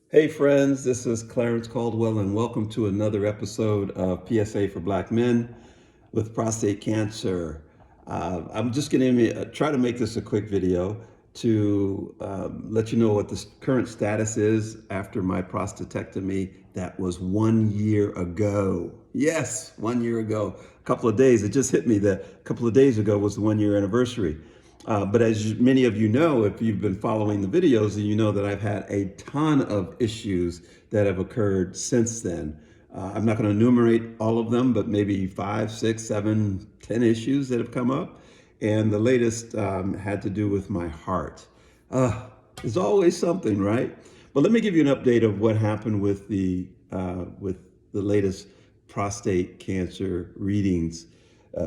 Hey friends, this is Clarence Caldwell and welcome to another episode of PSA for Black Men with prostate cancer. I'm just going to try to make this a quick video to let you know what the current status is after my prostatectomy. That was 1 year ago. Yes, 1 year ago. A couple of days. It just hit me that a couple of days ago was the 1 year anniversary. But as many of you know, if you've been following the videos, then you know that I've had a ton of issues that have occurred since then. I'm not going to enumerate all of them, but maybe 5, 6, 7, 10 issues that have come up. And the latest had to do with my heart. There's always something, right? But let me give you an update of what happened with the latest prostate cancer readings,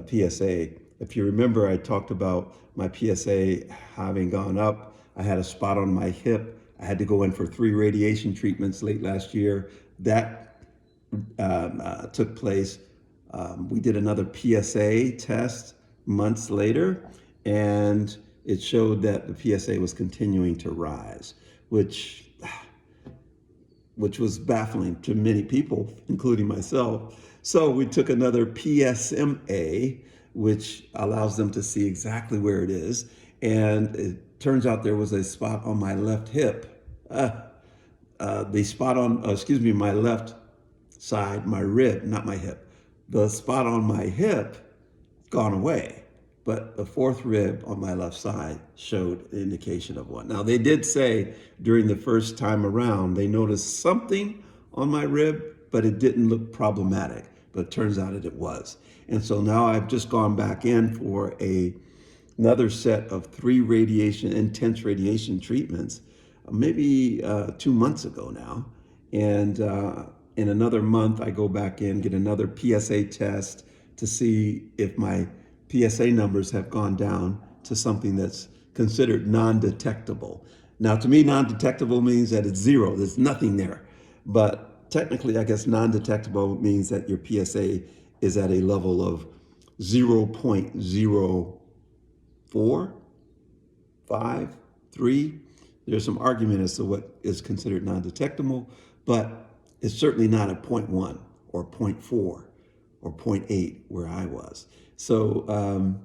PSA. If you remember, I talked about my PSA having gone up. I had a spot on my hip. I had to go in for 3 radiation treatments late last year. That took place. We did another PSA test months later, and it showed that the PSA was continuing to rise, which was baffling to many people, including myself. So we took another PSMA, which allows them to see exactly where it is. And it turns out there was a spot on my left hip. The spot on, my left side, my rib, not my hip. The spot on my hip gone away, but the 4th rib on my left side showed the indication of one. Now, they did say during the first time around, they noticed something on my rib, but it didn't look problematic, but it turns out that it was. And so now I've just gone back in for another set of 3 intense radiation treatments, maybe 2 months ago now. And in another month, I go back in, get another PSA test to see if my PSA numbers have gone down to something that's considered non-detectable. Now, to me, non-detectable means that it's 0. There's nothing there. But technically, I guess non-detectable means that your PSA is at a level of 0.04, 5, 3. There's some argument as to what is considered non-detectable, but it's certainly not at 0.1 or 0.4 or 0.8 where I was. So I'm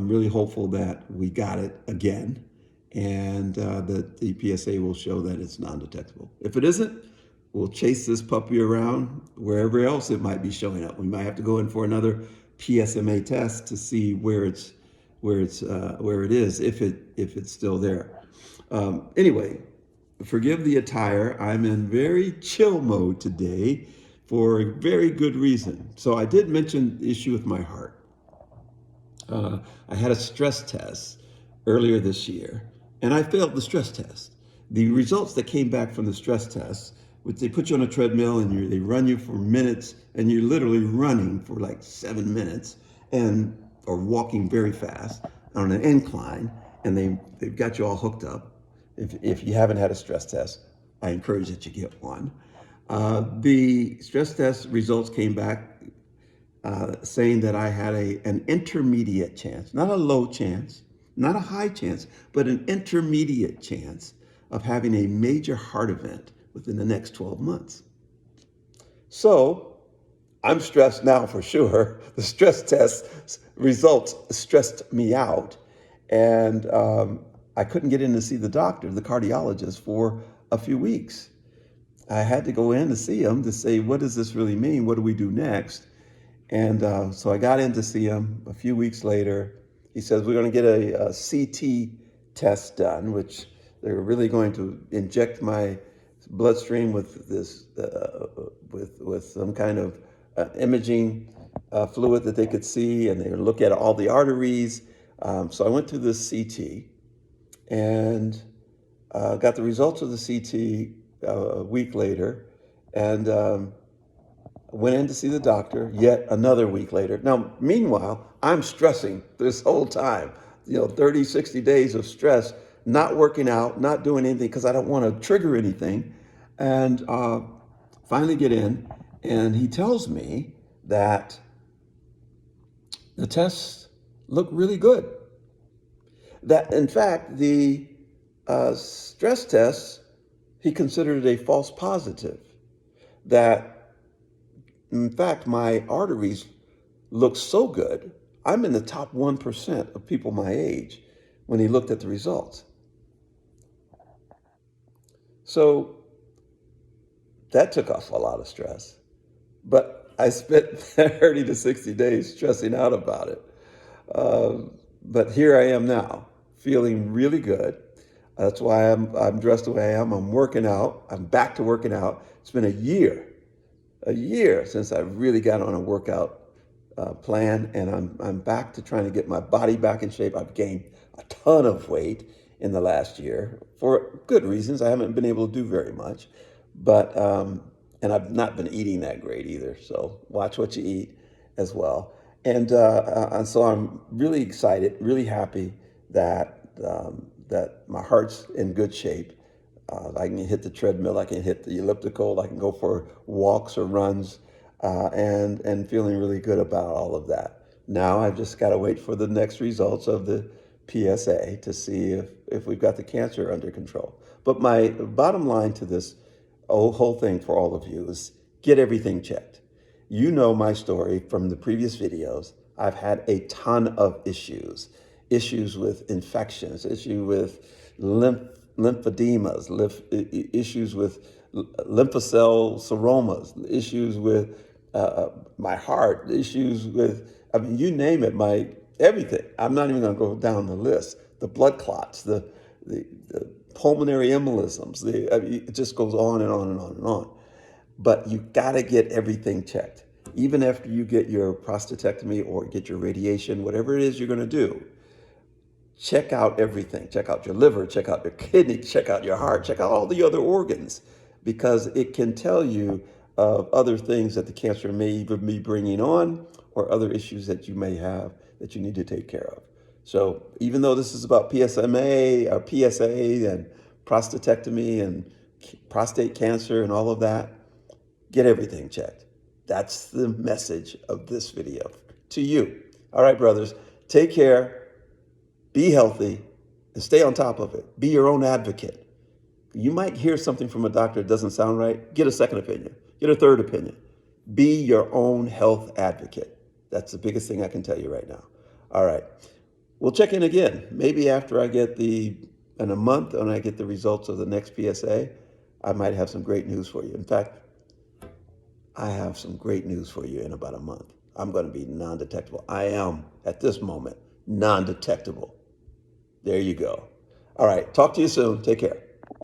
really hopeful that we got it again, and that the PSA will show that it's non-detectable. If it isn't, we'll chase this puppy around wherever else it might be showing up. We might have to go in for another PSMA test to see where it is, if it's still there. Anyway, forgive the attire. I'm in very chill mode today for a very good reason. So I did mention the issue with my heart. I had a stress test earlier this year, and I failed the stress test. The results that came back from the stress test, which they put you on a treadmill and they run you for minutes, and you're literally running for like 7 minutes, or walking very fast on an incline, and they've got you all hooked up. If you haven't had a stress test, I encourage that you get one. The stress test results came back saying that I had an intermediate chance, not a low chance, not a high chance, but an intermediate chance of having a major heart event within the next 12 months. So I'm stressed now for sure. The stress test results stressed me out. And I couldn't get in to see the doctor, the cardiologist, for a few weeks. I had to go in to see him to say, what does this really mean? What do we do next? And so I got in to see him a few weeks later. He says, we're going to get a CT test done, which they're really going to inject my bloodstream with this, with some kind of imaging fluid that they could see, and they would look at all the arteries. So I went to this CT and got the results of the CT a week later, and went in to see the doctor yet another week later. Now, meanwhile, I'm stressing this whole time, 30, 60 days of stress, not working out, not doing anything because I don't want to trigger anything. And finally get in, and he tells me that the tests look really good. That, in fact, the stress tests, He considered it a false positive. That, in fact, my arteries look so good. I'm in the top 1% of people my age when he looked at the results. So that took off a lot of stress. But I spent 30 to 60 days stressing out about it. But here I am now, feeling really good. That's why I'm dressed the way I am. I'm working out. I'm back to working out. It's been a year since I really got on a workout plan, and I'm back to trying to get my body back in shape. I've gained a ton of weight in the last year for good reasons. I haven't been able to do very much, but and I've not been eating that great either. So watch what you eat as well. And so I'm really excited, really happy that that my heart's in good shape. I can hit the treadmill, I can hit the elliptical, I can go for walks or runs, and feeling really good about all of that. Now I've just got to wait for the next results of the PSA to see if we've got the cancer under control. But my bottom line to this whole thing for all of you is get everything checked. You know my story from the previous videos. I've had a ton of issues with infections, issues with lymphedemas, issues with lymphocyte seromas, issues with my heart, issues with, I mean, you name it, my everything. I'm not even going to go down the list. The blood clots, the pulmonary embolisms, I mean, it just goes on and on and on and on. But you got to get everything checked. Even after you get your prostatectomy or get your radiation, whatever it is you're going to do, check out everything. Check out your liver, check out your kidney, check out your heart, check out all the other organs, because it can tell you of other things that the cancer may even be bringing on, or other issues that you may have that you need to take care of. So even though this is about PSMA or PSA and prostatectomy and prostate cancer and all of that, get everything checked. That's the message of this video to you. All right, brothers, take care, be healthy, and stay on top of it. Be your own advocate. You might hear something from a doctor that doesn't sound right. Get a second opinion. Get a third opinion. Be your own health advocate. That's the biggest thing I can tell you right now. All right. We'll check in again. Maybe after I get in a month, when I get the results of the next PSA, I might have some great news for you. In fact, I have some great news for you in about a month. I'm going to be non-detectable. I am, at this moment, non-detectable. There you go. All right. Talk to you soon. Take care.